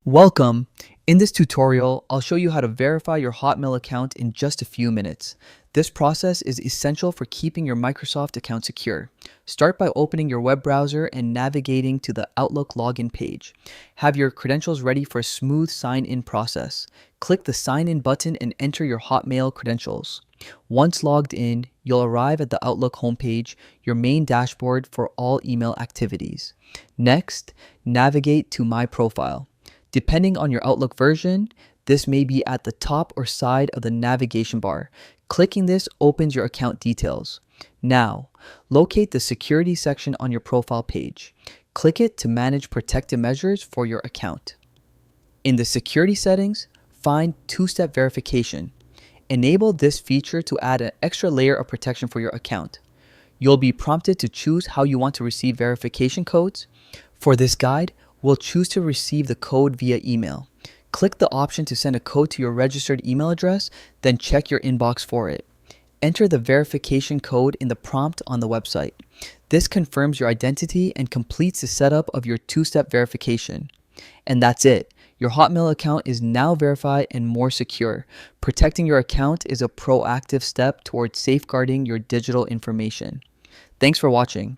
Welcome! In this tutorial, I'll show you how to verify your Hotmail account in just a few minutes. This process is essential for keeping your Microsoft account secure. Start by opening your web browser and navigating to the Outlook login page. Have your credentials ready for a smooth sign-in process. Click the Sign In button and enter your Hotmail credentials. Once logged in, you'll arrive at the Outlook homepage, your main dashboard for all email activities. Next, navigate to My Profile. Depending on your Outlook version, this may be at the top or side of the navigation bar. Clicking this opens your account details. Now, locate the security section on your profile page. Click it to manage protective measures for your account. In the security settings, find two-step verification. Enable this feature to add an extra layer of protection for your account. You'll be prompted to choose how you want to receive verification codes. For this guide, we'll choose to receive the code via email. Click the option to send a code to your registered email address, then check your inbox for it. Enter the verification code in the prompt on the website. This confirms your identity and completes the setup of your two-step verification. And that's it. Your Hotmail account is now verified and more secure. Protecting your account is a proactive step towards safeguarding your digital information. Thanks for watching.